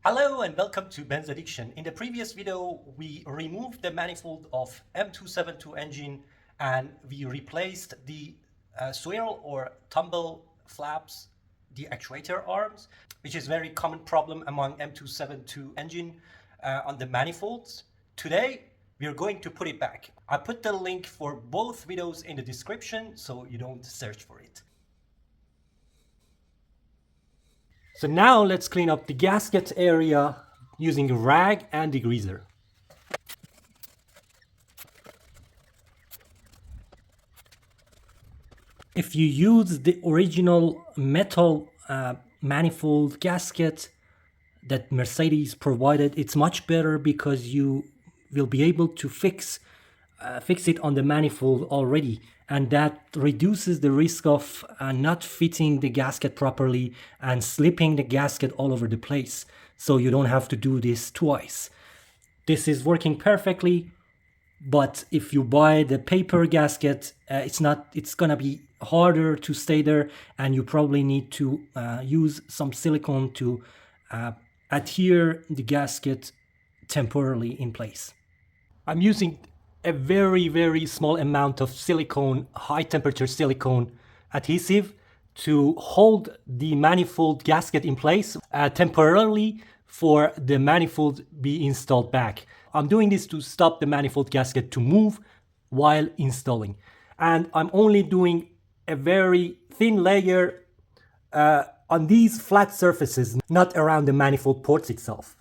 Hello and welcome to Ben's Addiction. In the previous video, we removed the manifold of M272 engine and we replaced the swirl or tumble flaps, the actuator arms, which is a very common problem among M272 engine on the manifolds. Today, we are going to put it back. I put the link for both videos in the description so you don't search for it. So now let's clean up the gasket area using a rag and degreaser. If you use the original metal manifold gasket that Mercedes provided, it's much better because you will be able to fix it on the manifold already, and that reduces the risk of not fitting the gasket properly and slipping the gasket all over the place, so you don't have to do this twice. This is working perfectly, but if you buy the paper gasket, it's gonna be harder to stay there, and you probably need to use some silicone to adhere the gasket temporarily in place. I'm using a very small amount of silicone, high temperature silicone adhesive to hold the manifold gasket in place temporarily for the manifold be installed back. I'm doing this to stop the manifold gasket to move while installing. And I'm only doing a very thin layer on these flat surfaces, not around the manifold ports itself.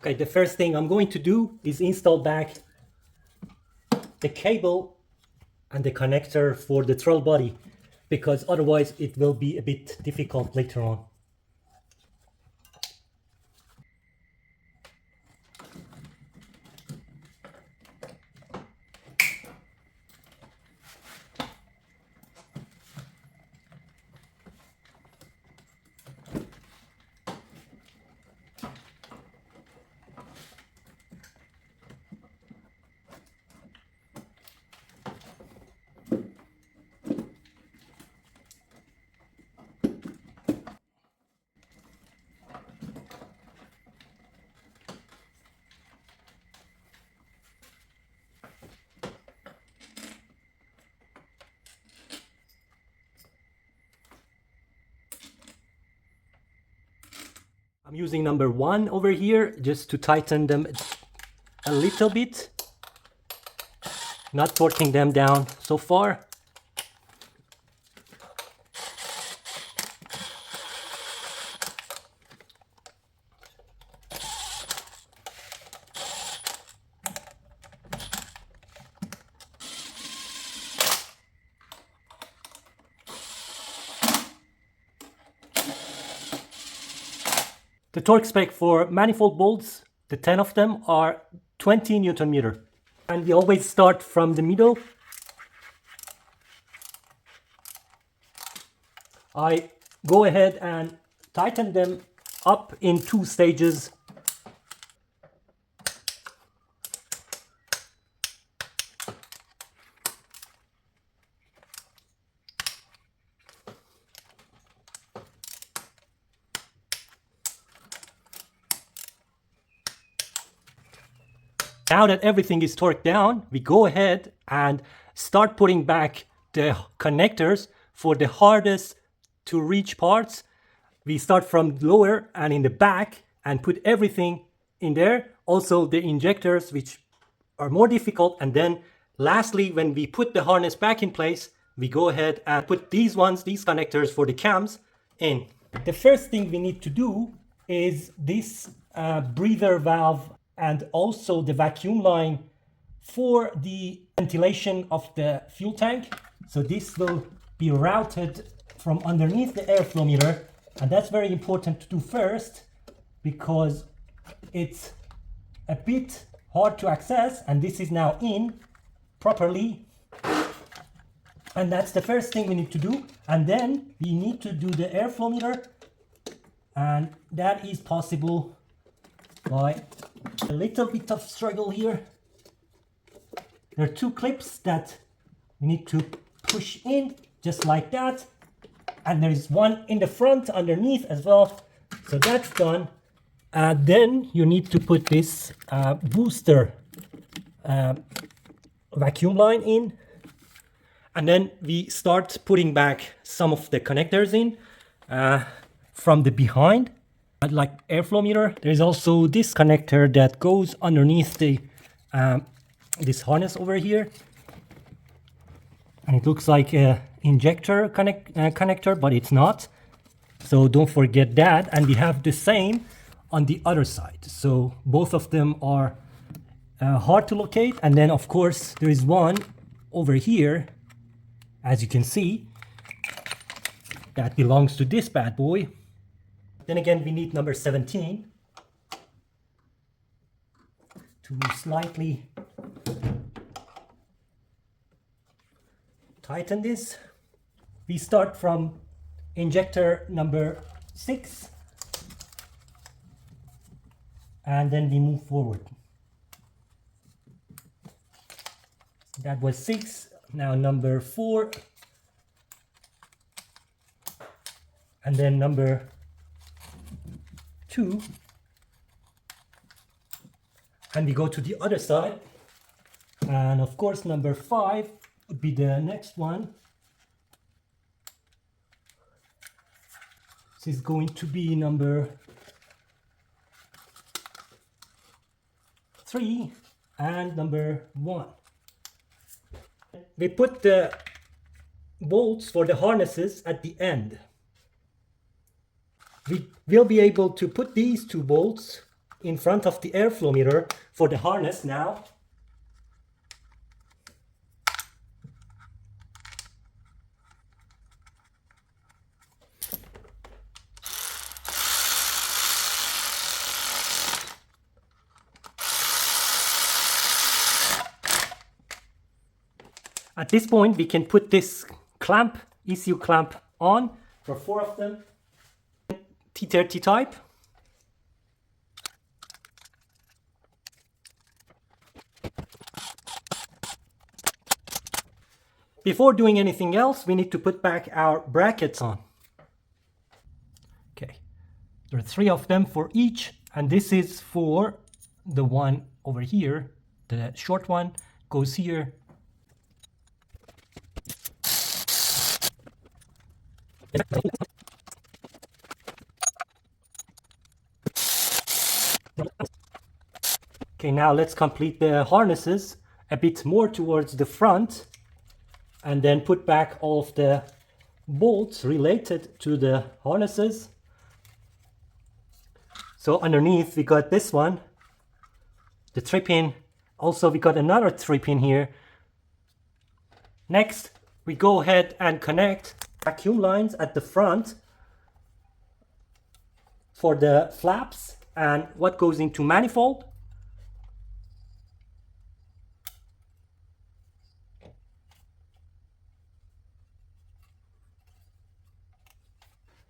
Okay, the first thing I'm going to do is install back the cable and the connector for the throttle body, because otherwise it will be a bit difficult later on. I'm using number 1 over here just to tighten them a little bit, not torquing them down so far. The torque spec for manifold bolts, the 10 of them, are 20 Newton meter. And we always start from the middle. I go ahead and tighten them up in 2 stages. Now that everything is torqued down, we go ahead and start putting back the connectors for the hardest to reach parts. We start from lower and in the back and put everything in there. Also the injectors, which are more difficult. And then lastly, when we put the harness back in place, we go ahead and put these connectors for the cams in. The first thing we need to do is this breather valve and also the vacuum line for the ventilation of the fuel tank. So this will be routed from underneath the airflow meter, and that's very important to do first because it's a bit hard to access, and this is now in properly. And that's the first thing we need to do. And then we need to do the airflow meter. And that is possible by a little bit of struggle here. There are two clips that we need to push in just like that. And there is one in the front underneath as well. So that's done. Then you need to put this booster vacuum line in. And then we start putting back some of the connectors in from the behind, like airflow meter. There's also this connector that goes underneath the this harness over here. And it looks like a injector connector, but it's not. So don't forget that. And we have the same on the other side. So both of them are hard to locate. And then of course there is one over here, as you can see, that belongs to this bad boy. Then again, we need number 17 to slightly tighten this. We start from injector number 6 and then we move forward. That was 6, now number 4, and then number 2, and we go to the other side, and of course number 5 would be the next one. This is going to be number 3 and number 1. We put the bolts for the harnesses at the end. We will be able to put these 2 bolts in front of the airflow meter for the harness now. At this point, we can put this clamp, ECU clamp, on for 4 of them. T30 type. Before doing anything else, we need to put back our brackets on. Okay, there are 3 of them for each, and this is for the one over here. The short one goes here. Okay, now let's complete the harnesses a bit more towards the front and then put back all of the bolts related to the harnesses. So underneath we got this one, the 3-pin. Also we got another 3-pin here. Next we go ahead and connect vacuum lines at the front for the flaps and what goes into manifold.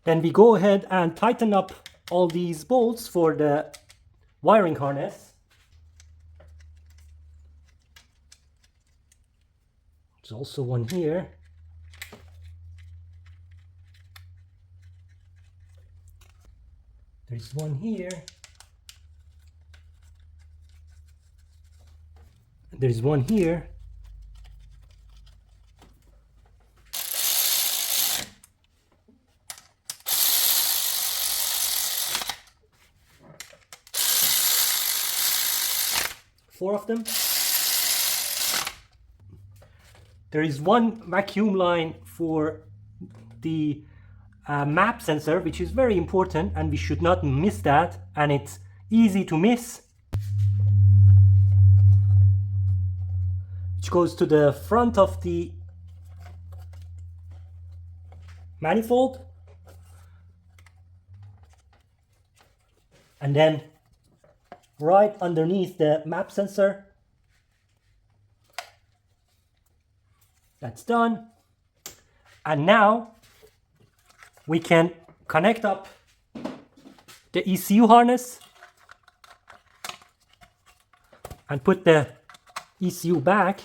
Then we go ahead and tighten up all these bolts for the wiring harness. There's also one here. There's one here. There's one here. Four of them. There is one vacuum line for the map sensor, which is very important and we should not miss that, and it's easy to miss, which goes to the front of the manifold and then right underneath the map sensor. That's done. And now we can connect up the ECU harness and put the ECU back.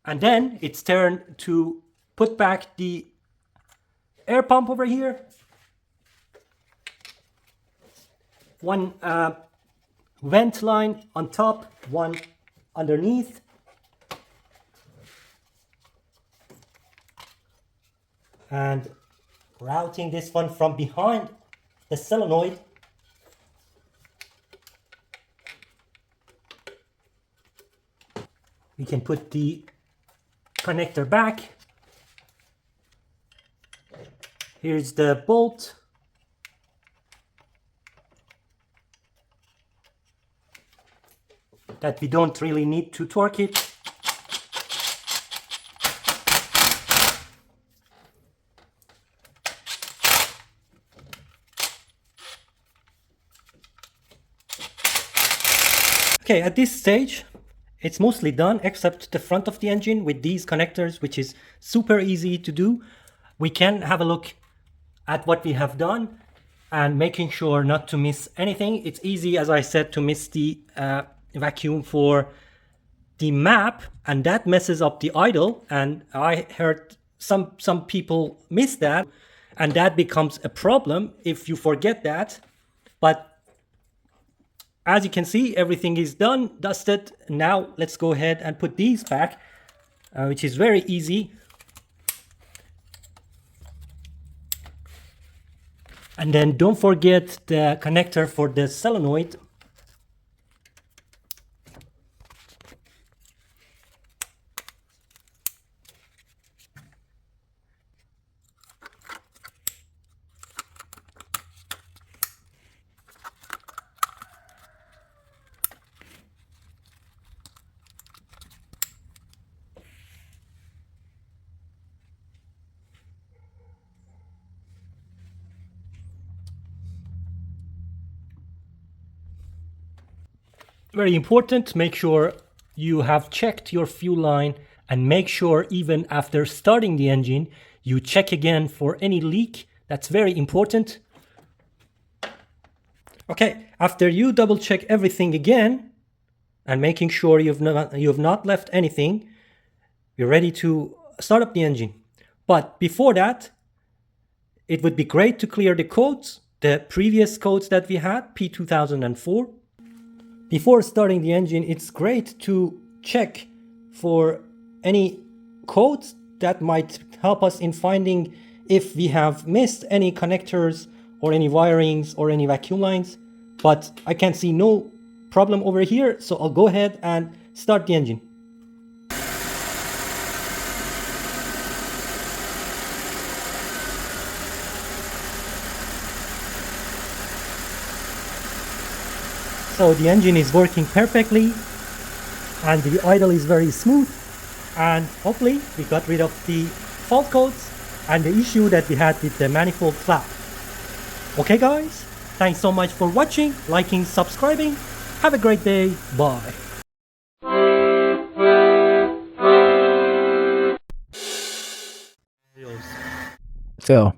And then it's turn to put back the air pump over here. One vent line on top, one underneath. And routing this one from behind the solenoid. We can put the connector back. Here's the bolt. That we don't really need to torque it. Okay, at this stage, it's mostly done except the front of the engine with these connectors, which is super easy to do. We can have a look at what we have done and making sure not to miss anything. It's easy, as I said, to miss the vacuum for the map, and that messes up the idle. And I heard some people miss that, and that becomes a problem if you forget that. But as you can see, everything is done, dusted. Now let's go ahead and put these back, which is very easy. And then don't forget the connector for the solenoid. Very important, make sure you have checked your fuel line, and make sure even after starting the engine, you check again for any leak. That's very important. Okay, after you double check everything again and making sure you have not left anything, you're ready to start up the engine. But before that, it would be great to clear the codes, the previous codes that we had, P2004. Before starting the engine, it's great to check for any codes that might help us in finding if we have missed any connectors or any wirings or any vacuum lines. But I can see no problem over here, so I'll go ahead and start the engine. So the engine is working perfectly and the idle is very smooth, and hopefully we got rid of the fault codes and the issue that we had with the manifold flap. Okay guys, thanks so much for watching, liking, subscribing. Have a great day. Bye. So